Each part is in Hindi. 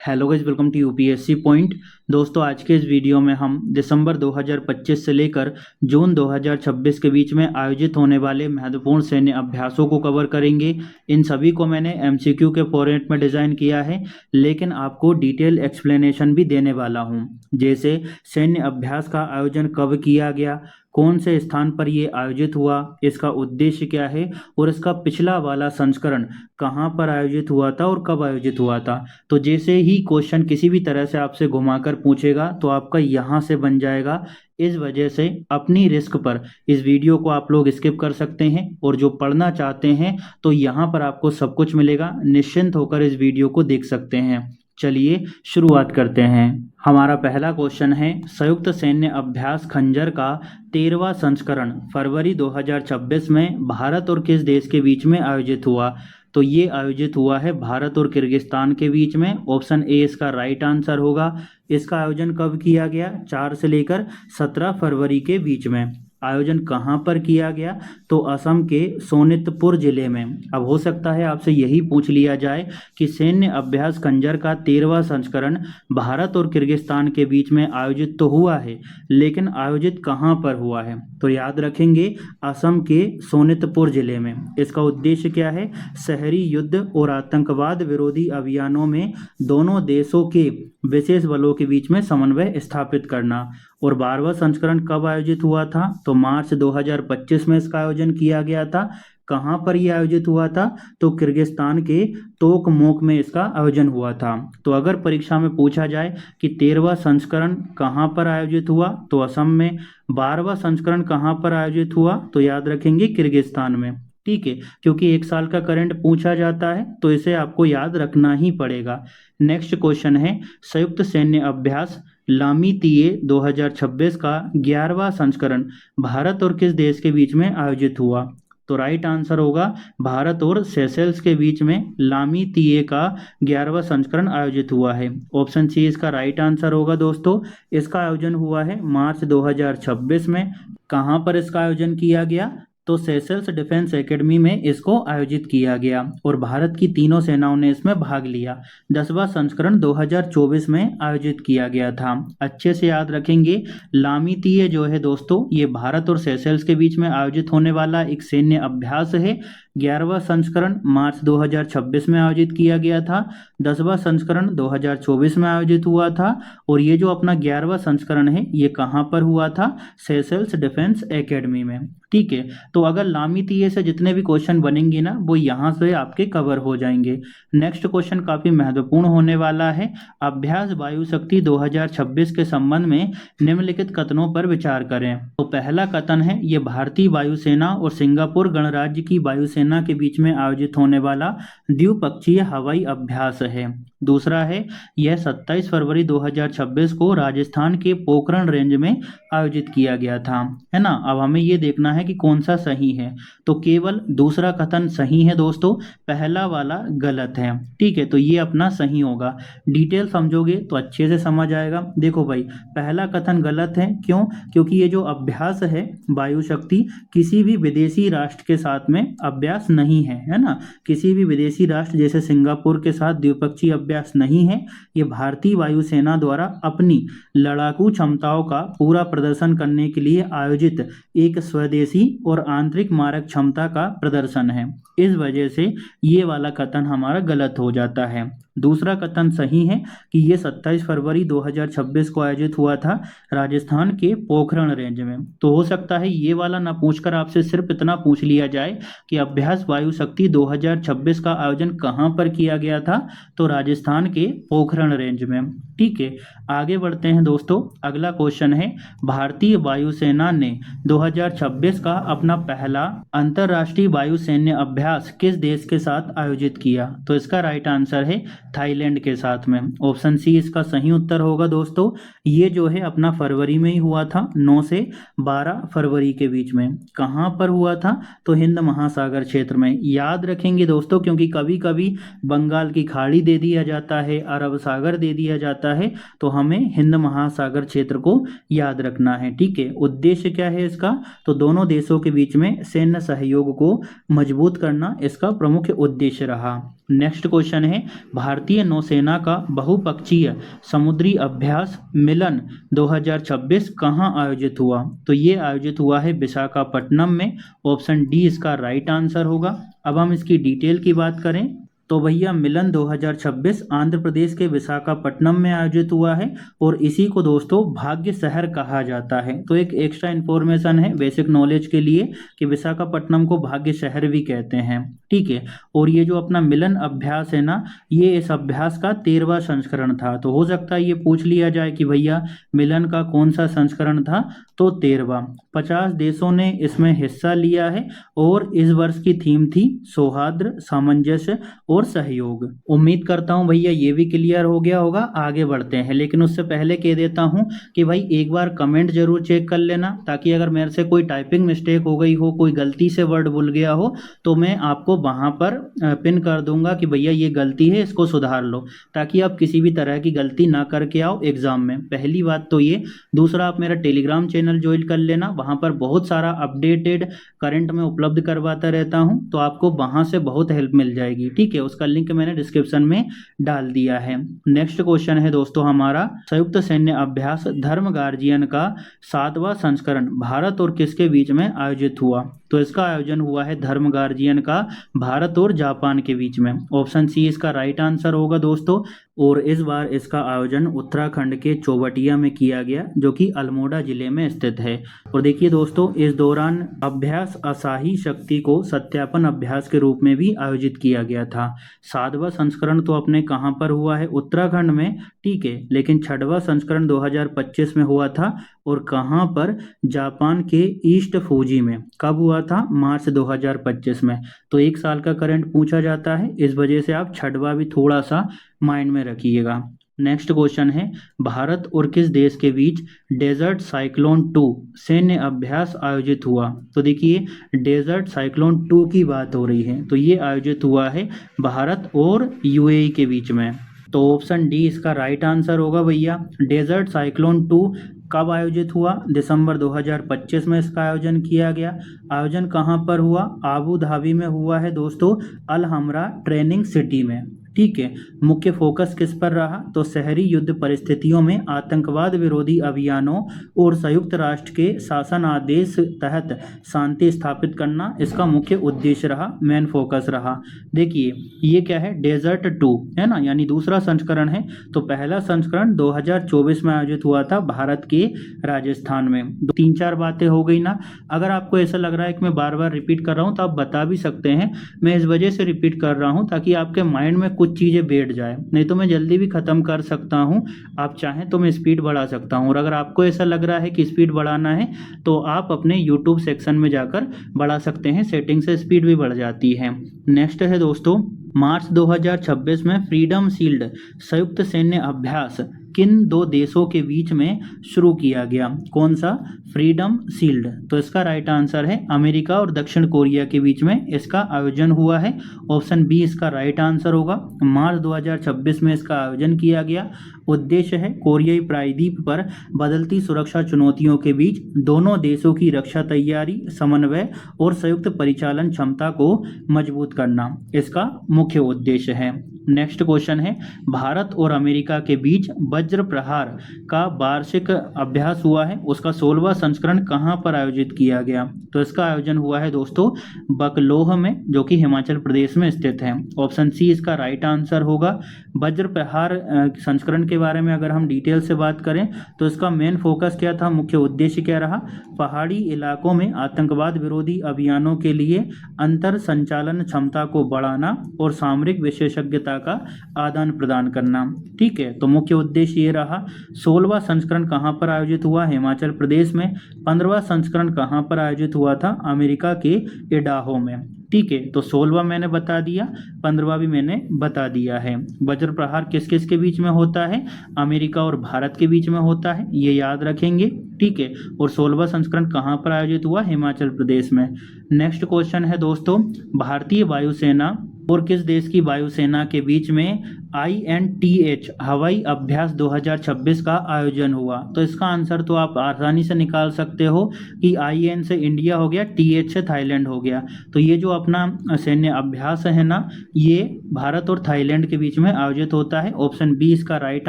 Hello guys, welcome to UPSC point. दोस्तों, आज के इस वीडियो में हम दिसंबर 2025 से लेकर जून 2026 के बीच में आयोजित होने वाले महत्वपूर्ण सैन्य अभ्यासों को कवर करेंगे। इन सभी को मैंने एमसीक्यू के फॉर्मेट में डिज़ाइन किया है, लेकिन आपको डिटेल एक्सप्लेनेशन भी देने वाला हूं। जैसे सैन्य अभ्यास का आयोजन कब किया गया, कौन से स्थान पर ये आयोजित हुआ, इसका उद्देश्य क्या है और इसका पिछला वाला संस्करण कहाँ पर आयोजित हुआ था और कब आयोजित हुआ था। तो जैसे ही क्वेश्चन किसी भी तरह से आपसे घुमाकर पूछेगा तो आपका यहाँ से बन जाएगा। इस वजह से अपनी रिस्क पर इस वीडियो को आप लोग स्किप कर सकते हैं, और जो पढ़ना चाहते हैं तो यहाँ पर आपको सब कुछ मिलेगा। निश्चिंत होकर इस वीडियो को देख सकते हैं। चलिए शुरुआत करते हैं। हमारा पहला क्वेश्चन है, संयुक्त सैन्य अभ्यास खंजर का 13वां संस्करण फरवरी 2026 में भारत और किस देश के बीच में आयोजित हुआ। तो ये आयोजित हुआ है भारत और किर्गिस्तान के बीच में। ऑप्शन ए इसका राइट आंसर होगा। इसका आयोजन कब किया गया? 4 से लेकर 17 फरवरी के बीच में। आयोजन कहाँ पर किया गया? तो असम के सोनितपुर जिले में। अब हो सकता है आपसे यही पूछ लिया जाए कि सैन्य अभ्यास खंजर का 13वां संस्करण भारत और किर्गिस्तान के बीच में आयोजित तो हुआ है, लेकिन आयोजित कहाँ पर हुआ है? तो याद रखेंगे, असम के सोनितपुर जिले में। इसका उद्देश्य क्या है? शहरी युद्ध और आतंकवाद विरोधी अभियानों में दोनों देशों के विशेष बलों के बीच में समन्वय स्थापित करना। और 12वां संस्करण कब आयोजित हुआ था? तो मार्च 2025 में इसका आयोजन किया गया था। कहाँ पर यह आयोजित हुआ था? तो किर्गिस्तान के तोकमोक में इसका आयोजन हुआ था। तो अगर परीक्षा में पूछा जाए कि 13वां संस्करण कहाँ पर आयोजित हुआ, तो असम में। 12वां संस्करण कहाँ पर आयोजित हुआ? तो याद रखेंगे किर्गिस्तान में। ठीक है, क्योंकि 1 साल का करंट पूछा जाता है तो इसे आपको याद रखना ही पड़ेगा। नेक्स्ट क्वेश्चन है, संयुक्त सैन्य अभ्यास लामीतीये 2026 का 11वां संस्करण भारत और किस देश के बीच में आयोजित हुआ? तो राइट आंसर होगा भारत और सेशेल्स के बीच में लामीतीये का 11वां संस्करण आयोजित हुआ है। ऑप्शन सी इसका राइट आंसर होगा। दोस्तों, इसका आयोजन हुआ है मार्च 2026 में। कहाँ पर इसका आयोजन किया गया? तो सेशेल्स डिफेंस एकेडमी में इसको आयोजित किया गया, और भारत की तीनों सेनाओं ने इसमें भाग लिया। 10वां संस्करण 2024 में आयोजित किया गया था। अच्छे से याद रखेंगे, लामीतीये जो है दोस्तों, ये भारत और सेशेल्स के बीच में आयोजित होने वाला एक सैन्य अभ्यास है। 11वां संस्करण मार्च 2026 में आयोजित किया गया था। 10वां संस्करण 2024 में आयोजित हुआ था। और ये जो अपना 11वां संस्करण है, ये कहाँ पर हुआ था? सेशेल्स डिफेंस एकेडमी में। ठीक है, तो अगर लामीतीये से जितने भी क्वेश्चन बनेंगे ना, वो यहाँ से आपके कवर हो जाएंगे। नेक्स्ट क्वेश्चन काफी महत्वपूर्ण होने वाला है। अभ्यास वायु शक्ति 2026 के संबंध में निम्नलिखित कथनों पर विचार करें। तो पहला कथन है, ये भारतीय वायुसेना और सिंगापुर गणराज्य की वायुसेना के बीच में आयोजित होने वाला द्विपक्षीय हवाई अभ्यास है। दूसरा है, यह 27 फरवरी 2026 को राजस्थान के पोखरण रेंज में आयोजित किया गया था, है ना। अब हमें ये देखना है कि कौन सा सही है। तो केवल दूसरा कथन सही है दोस्तों, पहला वाला गलत है। ठीक है, तो ये अपना सही होगा। डिटेल समझोगे तो अच्छे से समझ आएगा। देखो भाई, पहला कथन गलत है। क्यों? क्योंकि ये जो अभ्यास है वायु शक्ति, किसी भी विदेशी राष्ट्र के साथ में अभ्यास नहीं है, है ना। किसी भी विदेशी राष्ट्र जैसे सिंगापुर के साथ द्विपक्षीय अभ्यास नहीं है। ये भारतीय वायुसेना द्वारा अपनी लड़ाकू क्षमताओं का पूरा प्रदर्शन करने के लिए आयोजित एक स्वदेशी और आंतरिक मारक क्षमता का प्रदर्शन है। इस वजह से ये वाला कथन हमारा गलत हो जाता है। दूसरा कथन सही है कि ये 27 फरवरी 2026 को आयोजित हुआ था राजस्थान के पोखरण रेंज में। तो हो सकता है ये वाला ना पूछकर आपसे सिर्फ इतना पूछ लिया जाए कि अभ्यास वायु शक्ति 2026 का आयोजन कहाँ पर किया गया था? तो राजस्थान के पोखरण रेंज में। ठीक है, आगे बढ़ते हैं दोस्तों। अगला क्वेश्चन है, भारतीय वायुसेना ने 2026 का अपना पहला अंतरराष्ट्रीय वायु सैन्य अभ्यास किस देश के साथ आयोजित किया? तो इसका राइट आंसर है थाईलैंड के साथ में। ऑप्शन सी इसका सही उत्तर होगा दोस्तों। ये जो है अपना फरवरी में ही हुआ था, 9 से 12 फरवरी के बीच में। कहाँ पर हुआ था? तो हिंद महासागर क्षेत्र में। याद रखेंगे दोस्तों, क्योंकि कभी कभी बंगाल की खाड़ी दे दिया जाता है, अरब सागर दे दिया जाता है, तो हमें हिंद महासागर क्षेत्र को याद रखना है। ठीक है, उद्देश्य क्या है इसका? तो दोनों देशों के बीच में सैन्य सहयोग को मजबूत करना इसका प्रमुख उद्देश्य रहा। नेक्स्ट क्वेश्चन है, भारतीय नौसेना का बहुपक्षीय समुद्री अभ्यास मिलन 2026 कहाँ आयोजित हुआ? तो ये आयोजित हुआ है विशाखापट्टनम में। ऑप्शन डी इसका राइट आंसर होगा। अब हम इसकी डिटेल की बात करें तो भैया मिलन 2026 आंध्र प्रदेश के विशाखापट्टनम में आयोजित हुआ है और इसी को दोस्तों भाग्य शहर कहा जाता है। तो एक एक्स्ट्रा इन्फॉर्मेशन है बेसिक नॉलेज के लिए कि विशाखापट्टनम को भाग्य शहर भी कहते हैं, ठीक है। और ये जो अपना मिलन अभ्यास है ना, ये इस अभ्यास का 13वां संस्करण था। तो हो सकता है ये पूछ लिया जाए कि भैया मिलन का कौन सा संस्करण था? तो 13वां। 50 देशों ने इसमें हिस्सा लिया है और इस वर्ष की थीम थी सौहार्द, सामंजस्य और सहयोग। उम्मीद करता हूं भैया ये भी क्लियर हो गया होगा। आगे बढ़ते हैं, लेकिन उससे पहले कह देता हूं कि भाई एक बार कमेंट जरूर चेक कर लेना, ताकि अगर मेरे से कोई टाइपिंग मिस्टेक हो गई हो, कोई गलती से वर्ड भूल गया हो, तो मैं आपको वहां पर पिन कर दूंगा कि भैया ये गलती है, इसको सुधार लो, ताकि आप किसी भी तरह की गलती ना करके आओ एग्जाम में। पहली बात तो ये। दूसरा, आप मेरा टेलीग्राम चैनल ज्वाइन कर लेना, वहां पर बहुत सारा अपडेटेड करंट में उपलब्ध करवाता रहता हूं, तो आपको वहां से बहुत हेल्प मिल जाएगी, ठीक है। उसका लिंक मैंने डिस्क्रिप्शन में डाल दिया है। नेक्स्ट क्वेश्चन है दोस्तों हमारा, संयुक्त सैन्य अभ्यास धर्म गार्जियन का 7वां संस्करण भारत और किसके बीच में आयोजित हुआ? तो इसका आयोजन हुआ है धर्म गार्जियन का भारत और जापान के बीच में। ऑप्शन सी इसका राइट आंसर होगा दोस्तों। और इस बार इसका आयोजन उत्तराखंड के चौबटिया में किया गया, जो कि अल्मोड़ा जिले में स्थित है। और देखिए दोस्तों, इस दौरान अभ्यास असाही शक्ति को सत्यापन अभ्यास के रूप में भी आयोजित किया गया था। 7वां संस्करण तो अपने कहाँ पर हुआ है? उत्तराखंड में, ठीक है। लेकिन 6वां संस्करण 2025 में हुआ था, और कहाँ पर? जापान के ईस्ट फूजी में। कब हुआ था? मार्च 2025 में। तो एक साल का करंट पूछा जाता है, इस वजह से आप 6वां भी थोड़ा सा माइंड में रखिएगा। नेक्स्ट क्वेश्चन है, भारत और किस देश के बीच डेजर्ट साइक्लोन 2 सैन्य अभ्यास आयोजित हुआ? तो देखिए, डेजर्ट साइक्लोन 2 की बात हो रही है, तो ये आयोजित हुआ है भारत और यूएई के बीच में। तो ऑप्शन डी इसका राइट आंसर होगा भैया। डेजर्ट साइक्लोन 2 कब आयोजित हुआ? दिसंबर 2025 में इसका आयोजन किया गया। आयोजन कहाँ पर हुआ? आबू धाबी में हुआ है दोस्तों, अल हमरा ट्रेनिंग सिटी में, ठीक है। मुख्य फोकस किस पर रहा? तो शहरी युद्ध परिस्थितियों में आतंकवाद विरोधी अभियानों और संयुक्त राष्ट्र के शासन आदेश तहत शांति स्थापित करना इसका मुख्य उद्देश्य रहा, मेन फोकस रहा। देखिए ये क्या है? डेजर्ट 2 है ना, यानी दूसरा संस्करण है। तो पहला संस्करण 2024 में आयोजित हुआ था भारत के राजस्थान में। 3-4 बातें हो गई ना। अगर आपको ऐसा लग रहा है कि मैं बार बार रिपीट कर रहा हूँ, तो आप बता भी सकते हैं। मैं इस वजह से रिपीट कर रहा हूँ ताकि आपके माइंड में कुछ चीज़ें बैठ जाए, नहीं तो मैं जल्दी भी ख़त्म कर सकता हूं। आप चाहें तो मैं स्पीड बढ़ा सकता हूं, और अगर आपको ऐसा लग रहा है कि स्पीड बढ़ाना है, तो आप अपने यूट्यूब सेक्शन में जाकर बढ़ा सकते हैं, सेटिंग से स्पीड भी बढ़ जाती है। नेक्स्ट है दोस्तों, मार्च 2026 में फ्रीडम शील्ड संयुक्त सैन्य अभ्यास किन 2 देशों के बीच में शुरू किया गया? कौन सा? Freedom shield. तो इसका राइट आंसर है अमेरिका और दक्षिण कोरिया के बीच में इसका आयोजन हुआ है। ऑप्शन बी इसका राइट आंसर होगा। मार्च 2026 में इसका आयोजन किया गया। उद्देश्य है कोरियाई प्रायद्वीप पर बदलती सुरक्षा चुनौतियों के बीच दोनों देशों की रक्षा तैयारी, समन्वय और संयुक्त परिचालन क्षमता को मजबूत करना इसका मुख्य उद्देश्य है। नेक्स्ट क्वेश्चन है, भारत और अमेरिका के बीच वज्र प्रहार का वार्षिक अभ्यास हुआ है, उसका 16वां संस्करण कहाँ पर आयोजित किया गया? तो इसका आयोजन हुआ है दोस्तों बकलोह में, जो कि हिमाचल प्रदेश में स्थित है। ऑप्शन सी इसका राइट आंसर होगा। वज्र प्रहार संस्करण के बारे में अगर हम डिटेल से बात करें, तो इसका मेन फोकस क्या था, मुख्य उद्देश्य क्या रहा? पहाड़ी इलाकों में आतंकवाद विरोधी अभियानों के लिए अंतर संचालन क्षमता को बढ़ाना और सामरिक विशेषज्ञता का आदान प्रदान करना, ठीक है। तो मुख्य उद्देश्य ये रहा। 16वां संस्करण कहाँ पर आयोजित हुआ? हिमाचल प्रदेश में। 15वां संस्करण कहाँ पर आयोजित हुआ था? अमेरिका के इडाहो में, ठीक है। तो 16वां मैंने बता दिया, 15वां भी मैंने बता दिया है। वज्र प्रहार किस किस के बीच में होता है? अमेरिका और भारत के बीच में होता है, ये याद रखेंगे, ठीक है। और 16वां संस्करण कहाँ पर आयोजित हुआ? हिमाचल प्रदेश में। नेक्स्ट क्वेश्चन है दोस्तों, भारतीय वायुसेना और किस देश की वायुसेना के बीच में INTH हवाई अभ्यास 2026 का आयोजन हुआ? तो इसका आंसर तो आप आसानी से निकाल सकते हो कि IN से इंडिया हो गया, TH से थाईलैंड हो गया। तो ये जो अपना सैन्य अभ्यास है ना, ये भारत और थाईलैंड के बीच में आयोजित होता है। ऑप्शन बी इसका राइट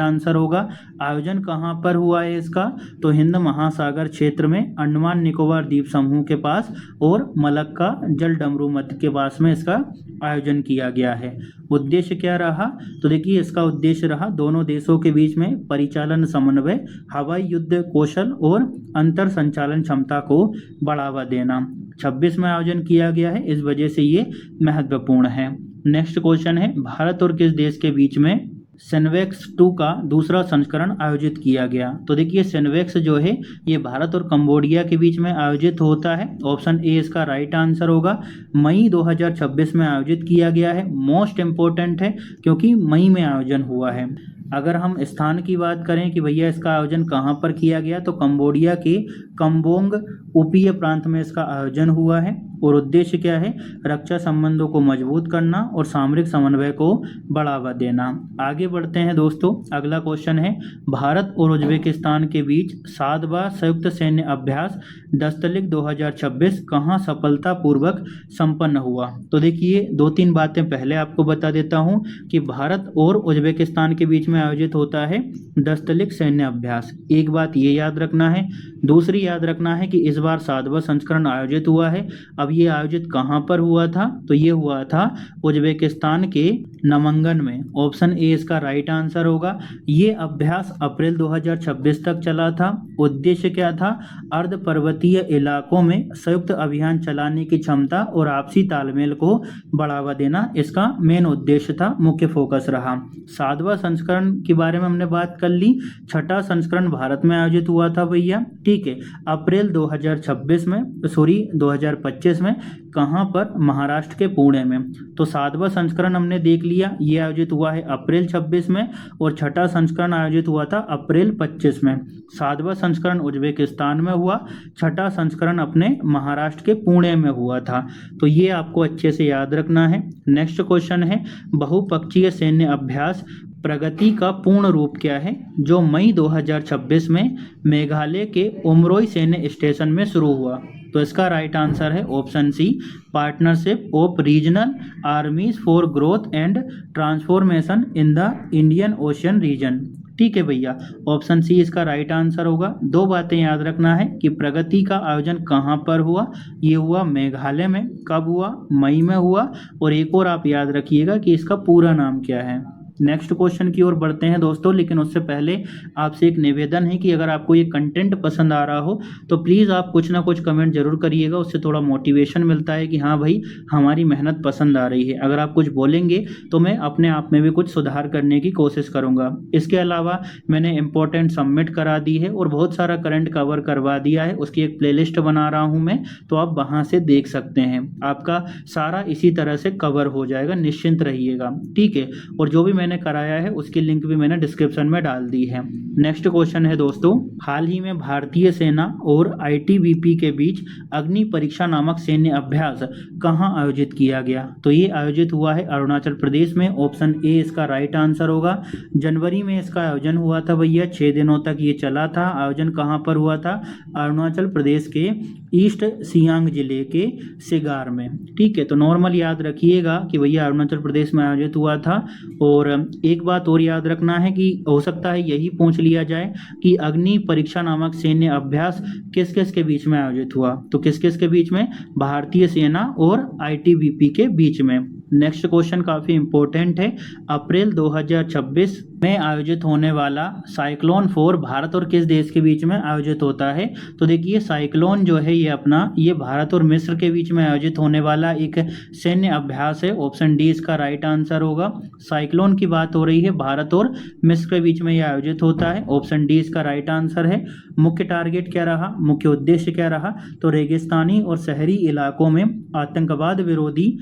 आंसर होगा। आयोजन कहाँ पर हुआ है इसका? तो हिंद महासागर क्षेत्र में, अंडमान निकोबार द्वीप समूह के पास और मलक्का जल डमरू मध्य के पास में इसका आयोजन किया गया है। उद्देश्य क्या रहा? तो देखिए इसका उद्देश्य रहा दोनों देशों के बीच में परिचालन समन्वय, हवाई युद्ध कौशल और अंतर संचालन क्षमता को बढ़ावा देना। 26 में आयोजन किया गया है, इस वजह से ये महत्वपूर्ण है। नेक्स्ट क्वेश्चन है, भारत और किस देश के बीच में सेनवेक्स 2 का दूसरा संस्करण आयोजित किया गया? तो देखिए सेनवेक्स जो है ये भारत और कंबोडिया के बीच में आयोजित होता है। ऑप्शन ए इसका राइट आंसर होगा। मई 2026 में आयोजित किया गया है। मोस्ट इम्पोर्टेंट है क्योंकि मई में आयोजन हुआ है। अगर हम स्थान की बात करें कि भैया इसका आयोजन कहाँ पर किया गया, तो कंबोडिया के कम्बोंग उपीय प्रांत में इसका आयोजन हुआ है। और उद्देश्य क्या है? रक्षा संबंधों को मजबूत करना और सामरिक समन्वय को बढ़ावा देना। आगे बढ़ते हैं दोस्तों, अगला क्वेश्चन है, भारत और उज्बेकिस्तान के बीच 7वां संयुक्त सैन्य अभ्यास दस्तलिक 2026 कहाँ सफलतापूर्वक संपन्न हुआ? तो देखिए 2-3 बातें पहले आपको बता देता हूँ कि भारत और उज्बेकिस्तान के बीच में आयोजित होता है दस्तलिक सैन्य अभ्यास। एक बात ये याद रखना है। दूसरी याद रखना है कि इस बार 7वां संस्करण आयोजित हुआ है। अब ये आयोजित कहाँ पर हुआ था? तो ये हुआ था उज्बेकिस्तान के नामंगन में। ऑप्शन ए इसका राइट आंसर होगा। ये अभ्यास अप्रैल 2026 तक चला था। उद्देश्य क्या था? अर्ध पर्वतीय इलाकों में संयुक्त अभियान चलाने की क्षमता और आपसी तालमेल को बढ़ावा देना इसका मेन उद्देश्य था, मुख्य फोकस रहा। 7वां संस्करण के बारे में हमने बात कर ली। 6ठा संस्करण भारत में आयोजित हुआ था भैया, ठीक है, अप्रैल 2026 में, सॉरी 2025 में। कहाँ पर? महाराष्ट्र के पुणे में। तो 7वां संस्करण हमने देख लिया, ये आयोजित हुआ है अप्रैल 26 में और 6ठा संस्करण आयोजित हुआ था अप्रैल 25 में। 7वां संस्करण उज्बेकिस्तान में हुआ, 6ठा संस्करण अपने महाराष्ट्र के पुणे में हुआ था। तो ये आपको अच्छे से याद रखना है। नेक्स्ट क्वेश्चन है, बहुपक्षीय सैन्य अभ्यास प्रगति का पूर्ण रूप क्या है, जो मई 2026 में मेघालय के उमरोई सैन्य स्टेशन में शुरू हुआ? तो इसका राइट आंसर है option C, partnership of regional armies for growth and transformation in the Indian Ocean region. ठीक है भैया, ऑप्शन सी इसका राइट आंसर होगा। 2 बातें याद रखना है कि प्रगति का आयोजन कहाँ पर हुआ? ये हुआ मेघालय में। कब हुआ? मई में हुआ। और एक और आप याद रखिएगा कि इसका पूरा नाम क्या है। नेक्स्ट क्वेश्चन की ओर बढ़ते हैं दोस्तों, लेकिन उससे पहले आपसे एक निवेदन है कि अगर आपको ये कंटेंट पसंद आ रहा हो तो प्लीज़ आप कुछ ना कुछ कमेंट जरूर करिएगा। उससे थोड़ा मोटिवेशन मिलता है कि हाँ भाई हमारी मेहनत पसंद आ रही है। अगर आप कुछ बोलेंगे तो मैं अपने आप में भी कुछ सुधार करने की कोशिश करूँगा। इसके अलावा मैंने इंपॉर्टेंट सबमिट करा दी है और बहुत सारा करंट कवर करवा दिया है, उसकी एक प्लेलिस्ट बना रहा हूँ मैं, तो आप वहाँ से देख सकते हैं। आपका सारा इसी तरह से कवर हो जाएगा, निश्चिंत रहिएगा, ठीक है। और जो भी मैंने कराया है उसकी लिंक भी मैंने डिस्क्रिप्शन में डाल दी है। नेक्स्ट क्वेश्चन है दोस्तों, हाल ही में भारतीय सेना और ITBP के बीच अग्नि परीक्षा नामक सैन्य अभ्यास कहां आयोजित किया गया? तो ये आयोजित हुआ है अरुणाचल प्रदेश में। ऑप्शन ए इसका राइट आंसर होगा। जनवरी में इसका आयोजन हुआ था भैया, 6 दिनों तक ये चला था। आयोजन कहां पर हुआ था? अरुणाचल प्रदेश के ईस्ट सियांग जिले के सिगार में, ठीक है। तो नॉर्मल याद रखिएगा कि भैया अरुणाचल प्रदेश में आयोजित हुआ था। और एक बात और याद रखना है कि हो सकता है यही पूछ लिया जाए कि अग्नि परीक्षा नामक सैन्य अभ्यास किस किस के बीच में आयोजित हुआ? तो किस किस के बीच में? भारतीय सेना और ITBP के बीच में। नेक्स्ट क्वेश्चन काफी इंपॉर्टेंट है। अप्रैल 2026 में आयोजित होने वाला साइक्लोन 4 भारत और किस देश के बीच में आयोजित होता है? तो देखिए साइक्लोन जो है ये भारत और मिस्र के बीच में आयोजित होने वाला एक सैन्य अभ्यास है। ऑप्शन डी इसका राइट आंसर होगा। साइक्लोन की बात हो रही है, भारत और मिस्र के बीच में यह आयोजित होता है। ऑप्शन डी इसका राइट आंसर है। मुख्य टारगेट क्या रहा, मुख्य उद्देश्य क्या रहा? तो रेगिस्तानी और शहरी इलाकों में आतंकवाद विरोधी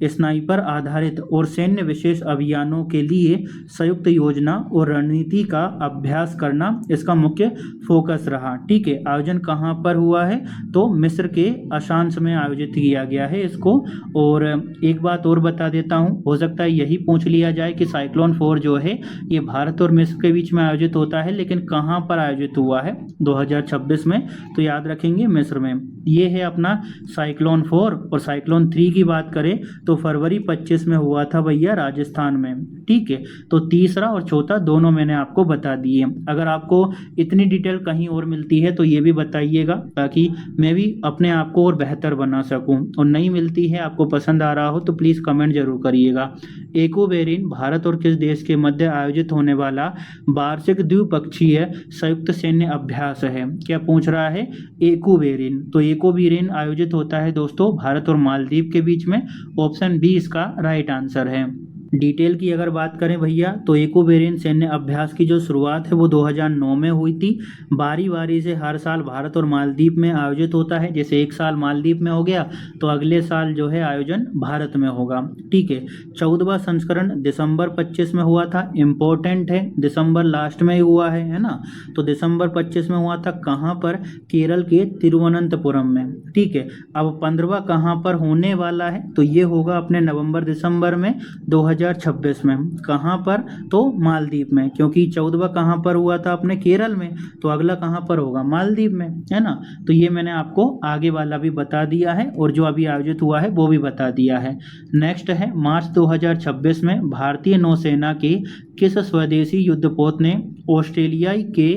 स्नाइपर आधारित और सैन्य विशेष अभियानों के लिए संयुक्त योजना और रणनीति का अभ्यास करना इसका मुख्य फोकस रहा। ठीक है, आयोजन कहाँ पर हुआ है? तो मिस्र के अशांस में आयोजित किया गया है इसको। और एक बात और बता देता हूँ, हो सकता है यही पूछ लिया जाए कि साइक्लोन 4 जो है ये भारत और मिस्र के बीच में आयोजित होता है, लेकिन कहाँ पर आयोजित हुआ है? 2026 में। तो याद रखेंगे मिस्र में। ये है अपना साइक्लोन 4। और साइक्लोन 3 की बात करें तो फरवरी 25 में हुआ था भैया राजस्थान में। ठीक है, तो तीसरा और चौथा दोनों मैंने आपको बता दिए। अगर आपको इतनी डिटेल कहीं और मिलती है तो ये भी बताइएगा, ताकि मैं भी अपने आप को और बेहतर बना सकूं। और नहीं मिलती है, आपको पसंद आ रहा हो तो प्लीज़ कमेंट जरूर करिएगा। एक्वेरिन भारत और किस देश के मध्य आयोजित होने वाला वार्षिक द्विपक्षीय संयुक्त सैन्य अभ्यास है? क्या पूछ रहा है? एक्वेरिन। तो एक्वेरिन आयोजित होता है दोस्तों भारत और मालदीव के बीच में। ऑप्शन बी इसका राइट आंसर है। डिटेल की अगर बात करें भैया तो एक्वेरिन सैन्य अभ्यास की जो शुरुआत है वो 2009 में हुई थी। बारी बारी से हर साल भारत और मालदीव में आयोजित होता है। जैसे एक साल मालदीव में हो गया तो अगले साल जो है आयोजन भारत में होगा। ठीक है, 14वां संस्करण दिसंबर 25 में हुआ था। इम्पोर्टेंट है, दिसंबर लास्ट में ही हुआ है ना। तो दिसंबर 25 में हुआ था कहाँ पर? केरल के तिरुवनंतपुरम में। ठीक है, अब 15वां कहाँ पर होने वाला है? तो ये होगा अपने नवंबर दिसंबर में 2026 में। कहाँ पर? तो मालदीव में, क्योंकि 14वां कहाँ पर हुआ था? अपने केरल में। तो अगला कहाँ पर होगा? मालदीव में, है ना। तो ये मैंने आपको आगे वाला भी बता दिया है और जो अभी आयोजित हुआ है वो भी बता दिया है। नेक्स्ट है, मार्च 2026 में भारतीय नौसेना के किस स्वदेशी युद्धपोत ने ऑस्ट्रेलिया के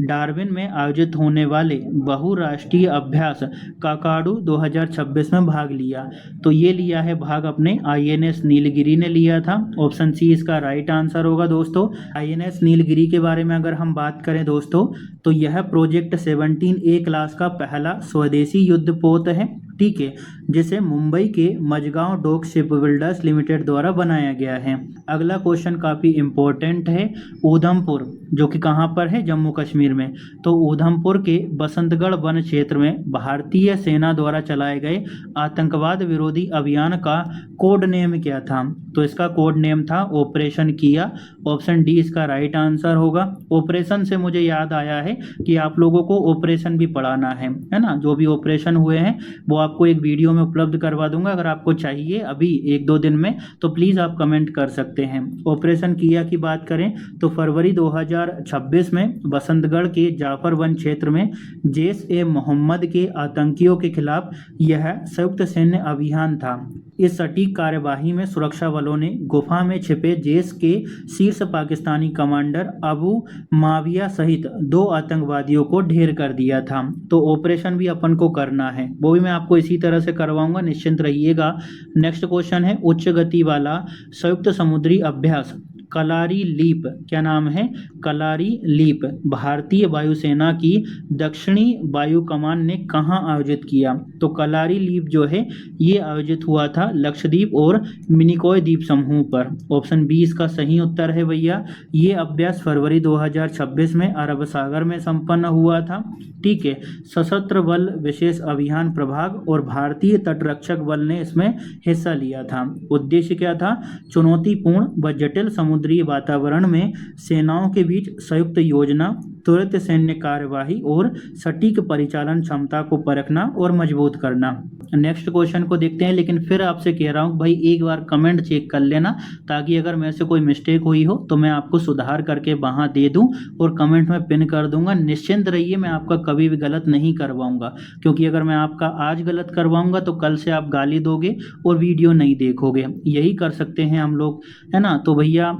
डार्विन में आयोजित होने वाले बहुराष्ट्रीय अभ्यास काकाडू 2026 में भाग लिया? तो ये लिया है भाग अपने INS नीलगिरी ने लिया था। ऑप्शन सी इसका राइट आंसर होगा दोस्तों। INS नीलगिरी के बारे में अगर हम बात करें दोस्तों तो यह प्रोजेक्ट 17A क्लास का पहला स्वदेशी युद्धपोत है। ठीक है, जिसे मुंबई के Mazagon Dock Shipbuilders Limited द्वारा बनाया गया है। अगला क्वेश्चन काफ़ी इंपॉर्टेंट है। ऊधमपुर, जो कि कहाँ पर है? जम्मू कश्मीर में। तो ऊधमपुर के बसंतगढ़ वन क्षेत्र में भारतीय सेना द्वारा चलाए गए आतंकवाद विरोधी अभियान का कोड नेम क्या था? तो इसका कोड नेम था ऑपरेशन किया। ऑप्शन डी इसका राइट आंसर होगा। ऑपरेशन से मुझे याद आया है कि आप लोगों को ऑपरेशन भी पढ़ाना है ना। जो भी ऑपरेशन हुए हैं वो आपको एक वीडियो में उपलब्ध करवा दूंगा। अगर आपको चाहिए अभी 1-2 दिन में तो प्लीज़ आप कमेंट कर सकते हैं। ऑपरेशन किया की बात करें तो फरवरी 2026 में बसंतगढ़ के जाफर वन क्षेत्र में जैश-ए-मोहम्मद के आतंकियों के खिलाफ यह संयुक्त सैन्य अभियान था। इस सटीक कार्यवाही में सुरक्षा बलों ने गुफा में छिपे जैश के शीर्ष पाकिस्तानी कमांडर अबू माविया सहित 2 आतंकवादियों को ढेर कर दिया था। तो ऑपरेशन भी अपन को करना है, वो भी मैं आपको इसी तरह से करवाऊंगा, निश्चिंत रहिएगा। नेक्स्ट क्वेश्चन है, उच्च गति वाला संयुक्त समुद्री अभ्यास कलारी लीप, क्या नाम है? कलारी लीप भारतीय वायुसेना की दक्षिणी वायु कमान ने कहाँ आयोजित किया? तो कलारी लीप जो है ये आयोजित हुआ था लक्षद्वीप और मिनिकॉय द्वीप समूह पर। ऑप्शन बी इसका सही उत्तर है भैया। ये अभ्यास फरवरी 2026 में अरब सागर में संपन्न हुआ था। ठीक है, सशस्त्र बल विशेष अभियान प्रभाग और भारतीय तटरक्षक बल ने इसमें हिस्सा लिया था। उद्देश्य क्या था? चुनौतीपूर्ण व जटिल समुद्री वातावरण में सेनाओं के बीच संयुक्त योजना, त्वरित सैन्य कार्यवाही और सटीक परिचालन क्षमता को परखना और मजबूत करना। नेक्स्ट क्वेश्चन को देखते हैं, लेकिन फिर आपसे कह रहा हूँ भाई एक बार कमेंट चेक कर लेना, ताकि अगर मेरे से कोई मिस्टेक हुई हो तो मैं आपको सुधार करके वहाँ दे दूँ और कमेंट में पिन कर दूंगा। निश्चिंत रहिए, मैं आपका कभी भी गलत नहीं करवाऊंगा, क्योंकि अगर मैं आपका आज गलत करवाऊंगा तो कल से आप गाली दोगे और वीडियो नहीं देखोगे। यही कर सकते हैं हम लोग, है ना। तो भैया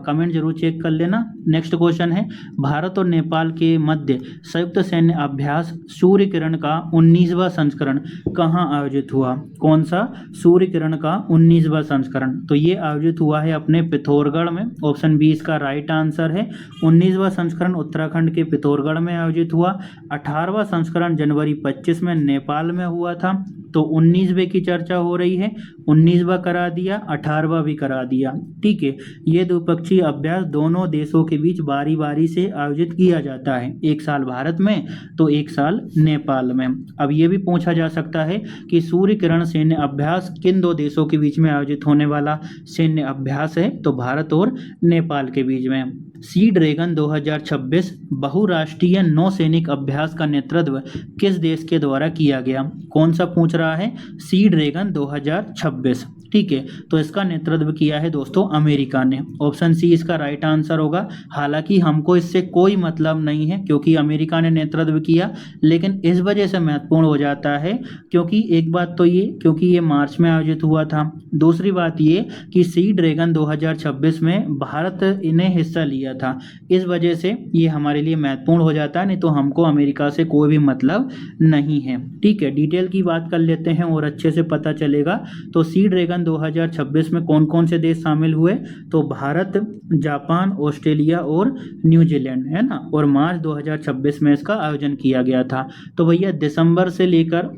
कमेंट जरूर चेक कर लेना। नेक्स्ट क्वेश्चन है, भारत और नेपाल के मध्य संयुक्त सैन्य अभ्यास सूर्य किरण का 19वां संस्करण कहाँ आयोजित हुआ? कौन सा? सूर्य किरण का 19वां संस्करण। तो ये आयोजित हुआ है अपने पिथौरगढ़ में। ऑप्शन बी इसका राइट आंसर है। 19वां संस्करण उत्तराखंड के पिथौरगढ़ में आयोजित हुआ। 18वां संस्करण जनवरी 25 में नेपाल में हुआ था। तो 19वें की चर्चा हो रही है, 19वां करा दिया, 18वां भी करा दिया। ठीक है, ये द्विपक्षीय अभ्यास दोनों देशों के बीच बारी बारी से आयोजित किया किया जाता है, एक साल भारत में तो एक साल नेपाल में। अब ये भी पूछा जा सकता है कि सूर्य किरण सैन्य अभ्यास किन दो देशों के बीच में आयोजित होने वाला सैन्य अभ्यास है, तो भारत और नेपाल के बीच में। सी ड्रैगन 2026 बहुराष्ट्रीय नौसैनिक अभ्यास का नेतृत्व किस देश के द्वारा किया गया? कौन सा पूछ रहा है? सी ड्रैगन 2026, ठीक है, तो इसका नेतृत्व किया है दोस्तों अमेरिका ने। ऑप्शन सी इसका राइट आंसर होगा। हालांकि हमको इससे कोई मतलब नहीं है क्योंकि अमेरिका ने नेतृत्व किया, लेकिन इस वजह से महत्वपूर्ण हो जाता है क्योंकि एक बात तो ये, क्योंकि ये मार्च में आयोजित हुआ था। दूसरी बात ये कि सी ड्रैगन 2026 में भारत ने हिस्सा लिया था, इस वजह से ये हमारे लिए महत्वपूर्ण हो जाता है, नहीं तो हमको अमेरिका से कोई भी मतलब नहीं है। ठीक है, डिटेल की बात कर लेते हैं और अच्छे से पता चलेगा। तो सी ड्रैगन 2026 में कौन कौन से देश शामिल हुए? तो भारत, जापान, ऑस्ट्रेलिया और न्यूजीलैंड, है ना। और मार्च 2026 में इसका आयोजन किया गया था। तो भैया दिसंबर से लेकर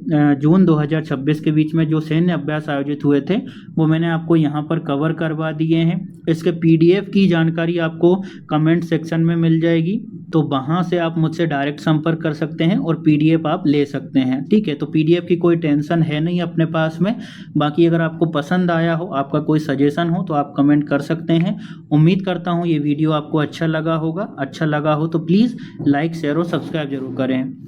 जून 2026 के बीच में जो सैन्य अभ्यास आयोजित हुए थे वो मैंने आपको यहाँ पर कवर करवा दिए हैं। इसके पीडीएफ की जानकारी आपको कमेंट सेक्शन में मिल जाएगी, तो वहाँ से आप मुझसे डायरेक्ट संपर्क कर सकते हैं और पीडीएफ आप ले सकते हैं। ठीक है, तो पीडीएफ की कोई टेंशन है नहीं अपने पास में। बाकी अगर आपको पसंद आया हो, आपका कोई सजेशन हो, तो आप कमेंट कर सकते हैं। उम्मीद करता हूँ ये वीडियो आपको अच्छा लगा होगा। अच्छा लगा हो तो प्लीज़ लाइक, शेयर और सब्सक्राइब जरूर करें।